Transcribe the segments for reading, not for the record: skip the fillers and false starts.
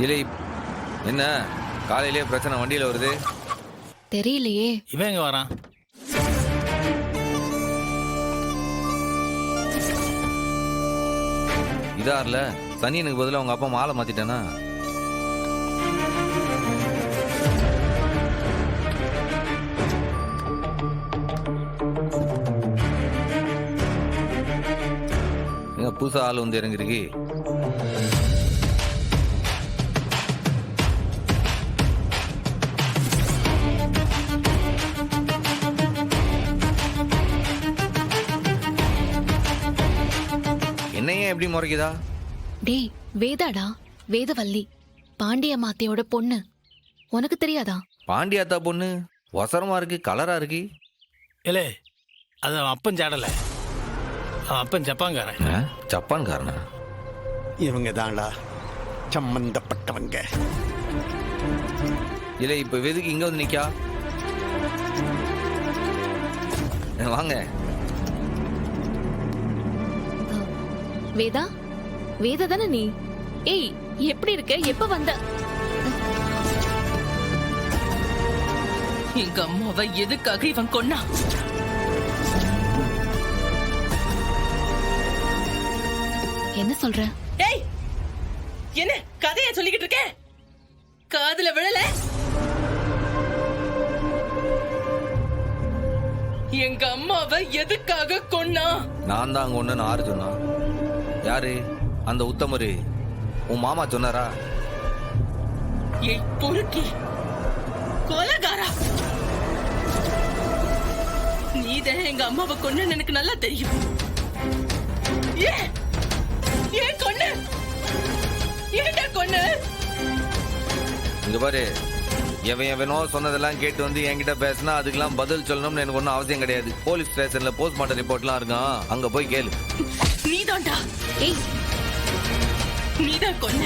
இல்லை என்ன காலையிலேயே பிரச்சனை வண்டியில வருது? தெரியலையே. இவன் எங்க வரான்? இதார்ல சனியனுக்கு பதிலாக அவங்க அப்பா மாலை மாத்திட்டானா? எங்க புதுசா ஆள் வந்து இறங்கிருக்கு. என்னையே எப்படி முறைக்குதா? டேய் வேதாடா, வேதவல்லி, பாண்டிய மாத்தையோட பொண்ணு. உனக்கு தெரியாதா? பாண்டியாத்தா பொண்ணு ஒசரமா இருக்கு, கலரா இருக்கு. இல்லே அது அவன் அப்பன் சாடல, அவன் அப்பன் ஜப்பான்காரன். ஜப்பான்காரனா? இவங்க தான்டா சம்பந்தப்பட்டவங்க. இல்ல இப்ப எதுக்கு இங்க வந்து நிக்கா? வாங்க. வேதா, வேதா தானே நீ? ஏய் எப்படி இருக்க? எப்ப வந்த? எங்க அம்மாவை எதுக்காக இவன் கொன்னா? என்ன சொல்ற? ஏய் என்ன கதைய சொல்லிக்கிட்டு இருக்க? காதுல விழல? எங்க அம்மாவை எதுக்காக கொன்னா? நான் தான் அங்க ஒண்ணு ஆறு சொன்னா. யாரு அந்த உத்தமரு? உன் மாமா சொன்னாரா? ஏய் பொறுக்கி கொலகாரா, நீதான் எங்க அம்மாவை கொன்னு எனக்கு நல்லா தெரியும். ஏன் கொன்னு? ஏன்டா கொன்னு? இங்க பாரு, எவனோ சொன்னதெல்லாம் கேட்டு வந்து என்கிட்ட பேசினா அதுக்கெல்லாம் பதில் சொல்லணும்னு எனக்கு ஒன்றும் அவசியம் கிடையாது. போலீஸ் ஸ்டேஷன்ல போஸ்ட்மார்ட்டம் ரிப்போர்ட்லாம் இருக்கான், அங்க போய் கேளு. நீதான்டா. ஏய் நீதான் கொன்ன.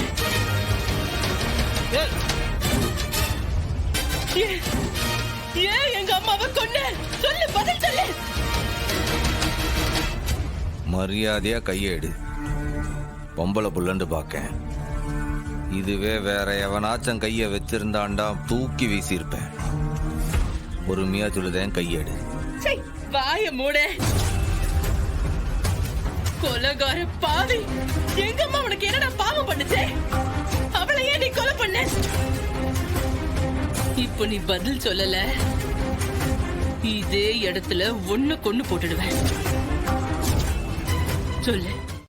ஏன் எங்க அம்மாவை கொன்ன? சொல்லு, பதில் சொல்லு. மரியாதையா கையேடு. பொம்பளை புள்ளன்னு பாக்க. இதுவே வேற எவனாச்சும் கைய வச்சிருந்தாண்டா தூக்கி வீசியிருப்பேன். பொறுமையா சொல்லுதேன், கையேடு. வாய மூட கொலகார பாவி. எங்க அம்மா உனக்கு என்னடா பாவம் பண்ணுச்சே? அவளை ஏன் நீ கொலை பண்ண? இப்போ நீ பதில் சொல்லல, இதே இடத்துல ஒண்ணு கொன்னு போட்டுடுவேன். சொல்லு.